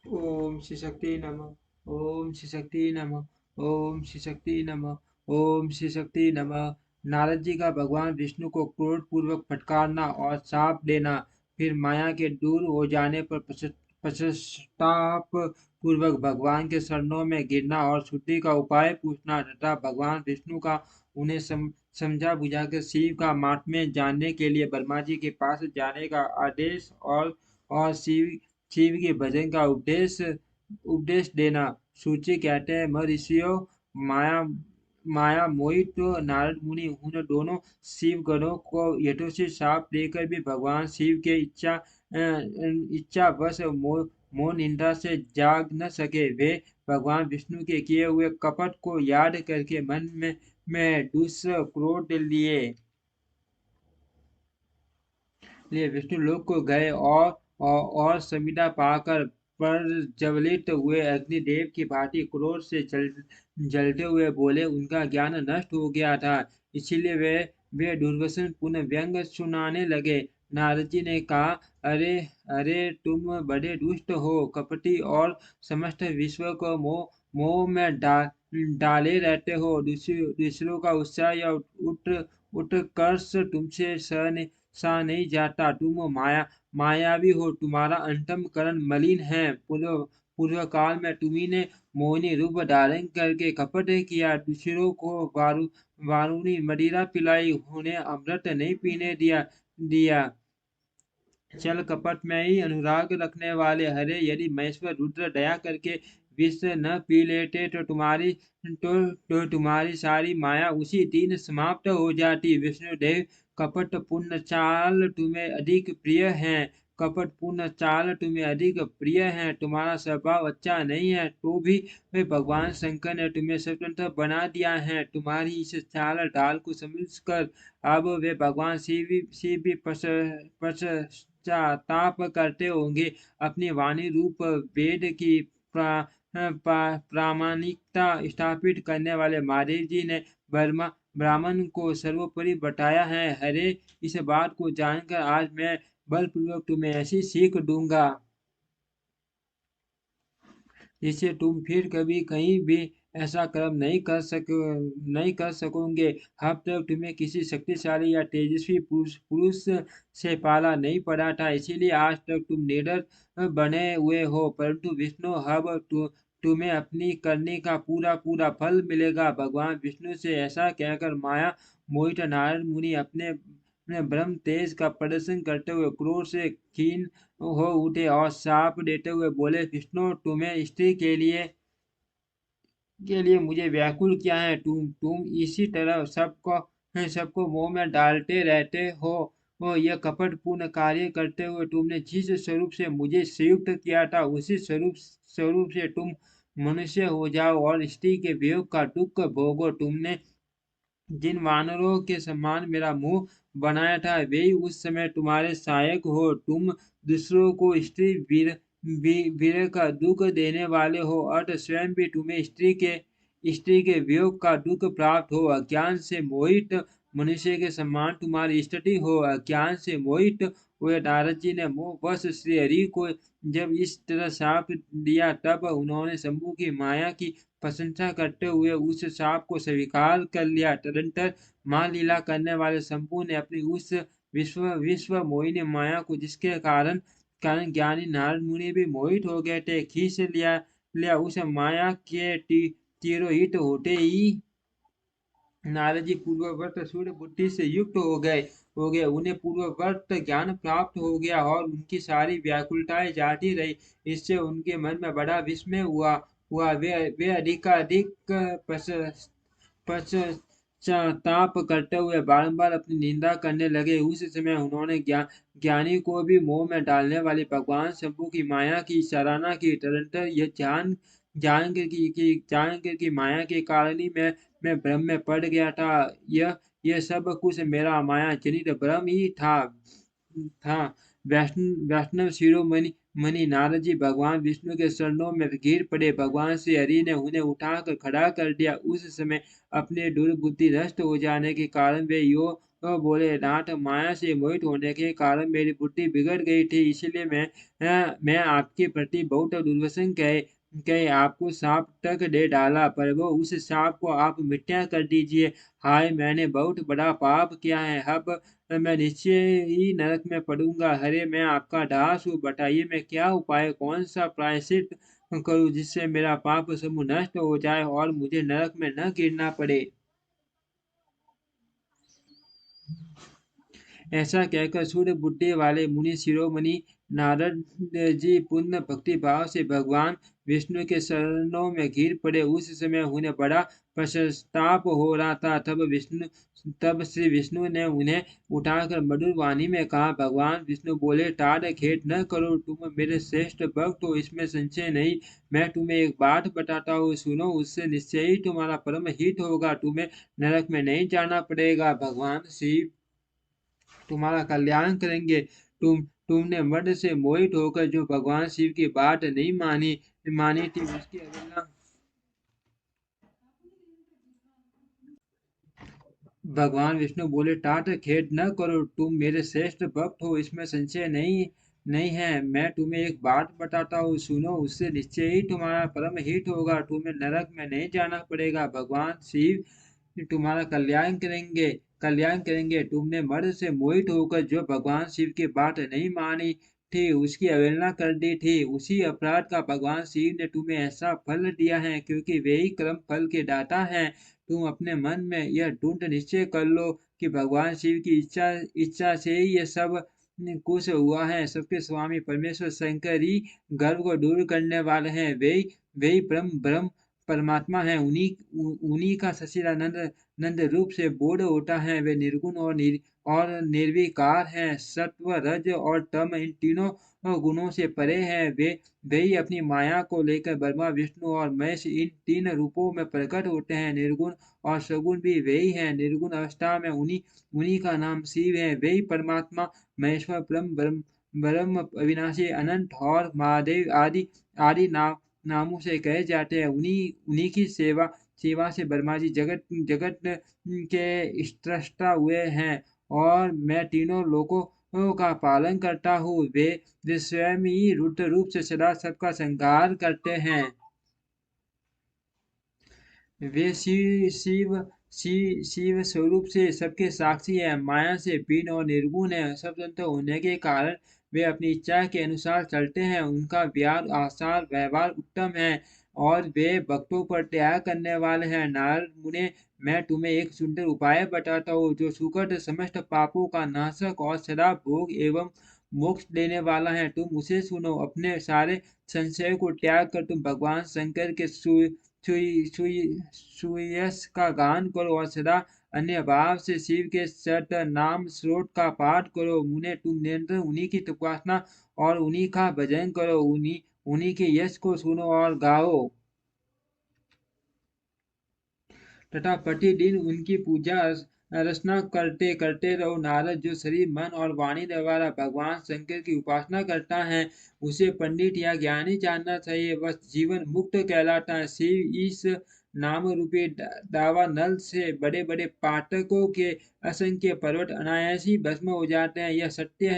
ओम श्री शक्ति नमः। ओम श्री शक्ति नमः। ओम श्री शक्ति नमः। ओम श्री शक्ति नमः। नारद जी का भगवान विष्णु को क्रोध पूर्वक फटकारना और शाप देना, फिर माया के दूर हो जाने पर पश्चाताप पूर्वक भगवान के शरणों में गिरना और शुद्धि का उपाय पूछना तथा भगवान विष्णु का उन्हें समझा बुझाकर शिव का महात्म्य जानने के लिए ब्रह्मा जी के पास जाने का आदेश और शिव के भजन का उपदेश उपदेश देना। सूची कहते हैं, महर्षियों, माया माया मोहित नारद मुनि उन दोनों शिव गणों को यथोचित शाप देकर भी भगवान शिव के इच्छा बस मोह निंदा से जाग न सके। वे भगवान विष्णु के किए हुए कपट को याद करके मन में क्रोध लिए विष्णु लोक को गए और संविदा पाकर प्रज्वलित हुए अग्निदेव की भांति क्रोध से जलते हुए बोले। उनका ज्ञान नष्ट हो गया था, इसीलिए वे दुर्वसन पुनः व्यंग सुनाने लगे। नारद जी ने कहा, अरे अरे, तुम बड़े दुष्ट हो, कपटी और समस्त विश्व को मोह में डाले रहते हो। दूसरों का उत्साह या उत्कर्ष तुमसे सा नहीं जाता। तुम मायावी हो, तुम्हारा अंतःकरण मलिन है। पूर्व काल में तुम्ही ने मोहिनी रूप धारण करके कपट किया, दूसरों को वारुणी मदिरा पिलाई, उन्हें अमृत नहीं पीने दिया। छल कपट में ही अनुराग रखने वाले, हरे, यदि महेश्वर रुद्र दया करके विष न पी लेते तो तुम्हारी सारी माया उसी दिन समाप्त हो जाती। विष्णुदेव, कपट पुण्य चाल तुम्हें अधिक प्रिय है। कपट पुण्य चाल तुम्हें अधिक प्रिय है। तुम्हारा स्वभाव अच्छा नहीं है, तो भी वे भगवान शंकर ने तुम्हें स्वतंत्र बना दिया है। तुम्हारी इस चाल ढाल को समझकर अब वे भगवान शिव भी पश्चाताप करते होंगे। अपनी वाणी रूप वेद की प्रामाणिकता स्थापित करने वाले महादेव जी ने ब्राह्मण को सर्वोपरि बताया है। हरे, इस बात को जानकर आज मैं बलपूर्वक तुम्हें ऐसी सीख दूंगा जिससे तुम फिर कभी कहीं भी ऐसा कर्म नहीं कर सकोगे। अब तक तुम्हें किसी शक्तिशाली या तेजस्वी पुरुष से पाला नहीं पड़ा था, इसीलिए आज तक तुम निडर बने हुए हो। परंतु विष्णु, अब तुम्हें अपनी करने का पूरा पूरा फल मिलेगा। भगवान विष्णु से ऐसा कहकर माया मोहित नारद मुनि अपने ब्रह्म तेज का प्रदर्शन करते हुए क्रोध से खीन हो उठे और शाप देते हुए बोले, विष्णु, तुम्हें स्त्री के लिए मुझे व्याकुल किया है। तुम इसी तरह सबको मोह में डालते रहते हो। यह कपटपूर्ण कार्य करते हुए तुमने जिस स्वरूप से मुझे संयुक्त किया था, उसी स्वरूप से तुम मनुष्य हो जाओ और स्त्री के वियोग का दुख भोगो। तुमने जिन वानरों के समान मेरा मुंह बनाया था, वे ही उस समय तुम्हारे सहायक हो। तुम दूसरों को स्त्री वीर का दुख देने वाले हो, अतः स्वयं भी तुम्हें स्त्री के वियोग का दुख प्राप्त हो। अज्ञान से मोहित मनुष्य के समान तुम्हारी स्थिति हो। अज्ञान से मोहित हुए नारद जी ने मोहवश श्री हरि को जब इस तरह शाप दिया, तब उन्होंने शंभु की माया की प्रशंसा करते हुए उस शाप को स्वीकार कर लिया। तदंतर मां लीला करने वाले शंभु ने अपनी उस विश्व मोहिनी माया को, जिसके कारण कारण ज्ञानी नारद मुनि भी मोहित हो गए थे, खींच लिया। उस माया के तिरोहित होते ही नारद जी पूर्ववर्त सूर्य बुद्धि से युक्त हो गए। उन्हें पूर्ववर्त ज्ञान प्राप्त हो गया और उनकी सारी व्याकुलताएं जाती रही। इससे उनके मन में बड़ा विस्मय हुआ। वे अधिकाधिक पश्चाताप करते हुए बारंबार अपनी निंदा करने लगे। उस समय उन्होंने ज्ञानी को भी मोह में डालने वाले भगवान शंभु की माया की सराहना की। तदंतर यह जान कर कि माया के कारण ही मैं भ्रम में पड़ गया था। यह सब कुछ मेरा माया जनित भ्रम ही था। वैष्णव शिरोमणि मणि नारद जी भगवान विष्णु के चरणों में गिर पड़े। भगवान श्री हरि ने उन्हें उठाकर खड़ा कर दिया। उस समय अपने दुर्बुद्धि नष्ट हो जाने के कारण वे बोले, नाथ, माया से मोहित होने के कारण मेरी बुद्धि बिगड़ गई थी, इसलिए मैं आपके प्रति बहुत दुर्व्यसन कहे आपको साप तक दे डाला, पर वो उस साप को आप मिथ्या कर दीजिए। हाय, मैंने बहुत बड़ा पाप किया है, अब मैं निश्चय ही नरक में पड़ूंगा। हरे, मैं आपका दास हूँ, बताइए मैं क्या उपाय, कौन सा प्रायश्चित करूँ जिससे मेरा पाप समूह नष्ट हो जाए और मुझे नरक में न गिरना पड़े। ऐसा कहकर सूर्य बुद्धि वाले मुनि शिरोमणि नारद जी पूर्ण भक्ति भाव से भगवान विष्णु के चरणों में गिर पड़े। उस समय उन्हें बड़ा पश्चाताप हो रहा था। तब श्री विष्णु ने उन्हें उठाकर मधुर वाणी में कहा। भगवान विष्णु बोले, टाढ़ खेद न करो, तुम मेरे श्रेष्ठ भक्त हो, इसमें संशय नहीं। मैं तुम्हें एक बात बताता हूँ, सुनो, उससे निश्चय ही तुम्हारा परम हित होगा, तुम्हें नरक में नहीं जाना पड़ेगा। भगवान शिव तुम्हारा कल्याण करेंगे। तुमने मद से मोहित होकर जो भगवान शिव की बात नहीं मानी मानी थी, उसकी अवहेलना। भगवान विष्णु बोले, तात खेद न करो, तुम मेरे श्रेष्ठ भक्त हो, इसमें संशय नहीं नहीं है। मैं तुम्हें एक बात बताता हूँ, सुनो, उससे निश्चय ही तुम्हारा परम हित होगा, तुम्हें नरक में नहीं जाना पड़ेगा। भगवान शिव तुम्हारा कल्याण करेंगे। तुमने मर्द से मोहित होकर जो भगवान शिव की बात नहीं मानी थी, उसकी अवहेलना कर दी थी, उसी अपराध का भगवान शिव ने तुम्हें ऐसा फल दिया है, क्योंकि वे ही कर्म फल के दाता हैं। तुम अपने मन में यह दृढ़ निश्चय कर लो कि भगवान शिव की इच्छा से ही ये सब कुछ हुआ है। सबके स्वामी परमेश्वर शंकर ही गर्व को दूर करने वाले हैं। वे ही ब्रह्म ब्रह्म परमात्मा है। उन्हीं का सच्चिदानंद नंद रूप से बोध होता है। वे निर्गुण और निर्विकार हैं। सत्व, रज और तम, इन तीनों गुणों से परे हैं। वे ही अपनी माया को लेकर ब्रह्मा, विष्णु और महेश इन तीन रूपों में प्रकट होते हैं। निर्गुण और सगुण भी वे ही हैं। निर्गुण अवस्था में उन्हीं उन्हीं का नाम शिव है। वे ही परमात्मा, महेश्वर, ब्रह्म अविनाशी, अनंत और महादेव आदि आदि नामों से कहे जाते हैं। उन्हीं उन्हीं की सेवा से ब्रह्मा जी जगत जगत के स्रष्टा हुए हैं, और मैं तीनों लोकों का पालन करता हूँ। वे स्वयं ही रुद्र रूप से सदा सबका संहार करते हैं। वे शिव स्वरूप से सबके साक्षी है, माया से भिन्न और निर्गुण है। स्वतंत्र होने के कारण वे अपनी इच्छा के अनुसार चलते हैं। उनका व्यवहार, आचार व्यवहार उत्तम है, और वे भक्तों पर त्याग करने वाले हैं। नारद मुने, मैं तुम्हें एक सुंदर उपाय बताता हूँ, जो सुखद समस्त पापों का नाशक और सदा भोग एवं मोक्ष देने वाला है। तुम उसे सुनो। अपने सारे संशय को त्याग कर तुम भगवान शंकर के सुयश का गान करो, और सदा अन्य भाव से शिव के सत नाम स्रोत का पाठ करो। मुने, तुम निरंतर उन्हीं की उपासना और उन्हीं का भजन करो। उन्हीं के यश को सुनो और गाओ, तथा प्रतिदिन उनकी पूजा अर्चना करते करते रहो। नारद, जो शरीर, मन और वाणी द्वारा भगवान शंकर की उपासना करता है, उसे पंडित या ज्ञानी जानना चाहिए, वह जीवन मुक्त कहलाता है। शिव इस नाम रूपी दावा नल से बड़े बड़े पाठकों के असंख्य पर्वत अनायास ही भस्म हो जाते हैं। यह सत्य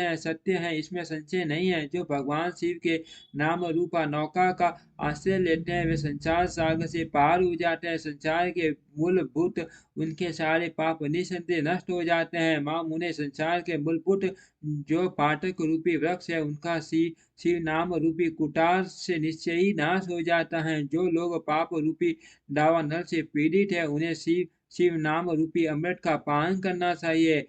है, इसमें संशय नहीं है। जो भगवान शिव के नाम रूपा नौका का आश्रय लेते हैं, वे संसार सागर से पार हो जाते हैं। संसार के मूलभूत उनके सारे पाप निःसंदेह नष्ट हो जाते हैं। माँ मुने, संसार के मूलभूत जो पाठक रूपी वृक्ष है, उनका शिव नाम रूपी कुटार से निश्चय ही नाश हो जाता है। जो लोग पाप रूपी दावानल से पीड़ित है, उन्हें शिव नाम रूपी अमृत का पान करना चाहिए।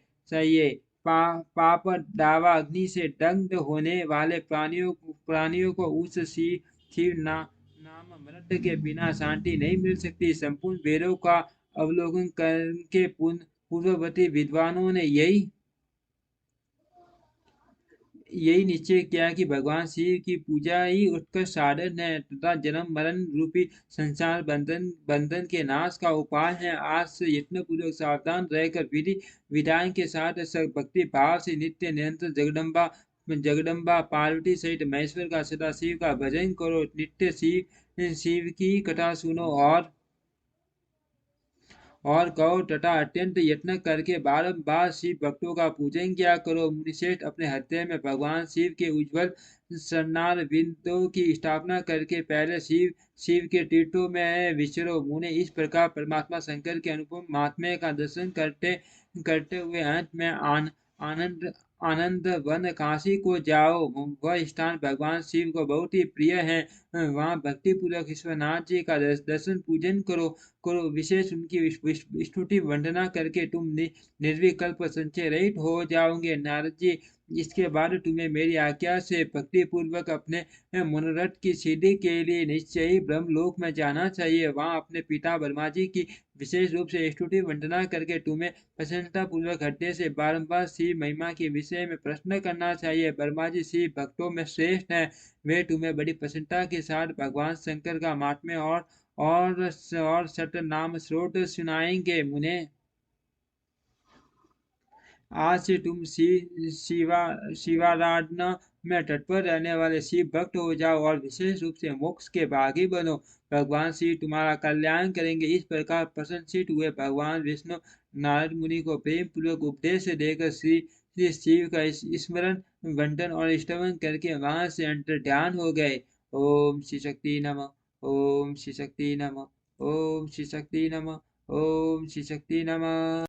पाप दावा अग्नि से दग्ध होने वाले प्राणियों को उस शिव नाम अमृत के बिना शांति नहीं मिल सकती। संपूर्ण वेदों का अवलोकन करके पूर्ववर्ती विद्वानों ने यही निश्चय किया कि भगवान शिव की पूजा ही उत्कृष्ट साधन है, तथा जन्म मरण रूपी संसार बंधन के नाश का उपाय है। आज से यत्न पूर्वक सावधान रहकर विधि विधान के साथ भक्ति भाव से नित्य निरंतर जगदम्बा पार्वती सहित महेश्वर का, सदा शिव का भजन करो। नित्य शिव शिव की कथा सुनो, और कहो तथा अत्यंत यत्न करके बारंबार शिव भक्तों का पूजन किया करो। मुनिश्रेष्ठ अपने हृदय में भगवान शिव के उज्ज्वल सरनार बिंदुओं की स्थापना करके पहले शिव शिव के तीर्थों में विचरो। मुने इस प्रकार परमात्मा शंकर के अनुपम महात्म्य का दर्शन करते करते हुए अंत में आनंद आनंद वन काशी को जाओ। वह स्थान भगवान शिव को बहुत ही प्रिय है। वहाँ भक्ति पूर्वक ईश्वरनाथ जी का दर्शन पूजन करो करो। विशेष उनकी स्तुति वंदना करके तुम निर्विकल्प संचय रहित हो जाओगे। नारद जी, इसके बाद तुम्हें मेरी आज्ञा से भक्ति पूर्वक अपने मनोरथ की सिद्धि के लिए निश्चय ही ब्रह्मलोक में जाना चाहिए। वहाँ अपने पिता ब्रह्मा जी की विशेष रूप से स्तुति वंदना करके तुम्हें प्रसन्नता पूर्वक हृदय से बारंबार शिव महिमा के विषय में प्रश्न करना चाहिए। ब्रह्मा जी शिव भक्तों में श्रेष्ठ हैं। वे तुम्हें बड़ी प्रसन्नता के साथ भगवान शंकर का महात्म्य और सत नाम स्रोत सुनाएंगे। मुने, आज से तुम शिवाराधना में तत्पर रहने वाले शिव भक्त हो जाओ और विशेष रूप से मोक्ष के भागी बनो। भगवान शिव तुम्हारा कल्याण करेंगे। इस प्रकार प्रसन्नचित हुए भगवान विष्णु नारद मुनि को प्रेम पूर्वक उपदेश देकर श्री शिव का स्मरण वंदन और स्तवन करके वहां से अंतर ध्यान हो गए। ओम श्री शक्ति नमः। ओम श्री शक्ति नमः। ओम श्री शक्ति नमः। ओम श्री शक्ति नमः।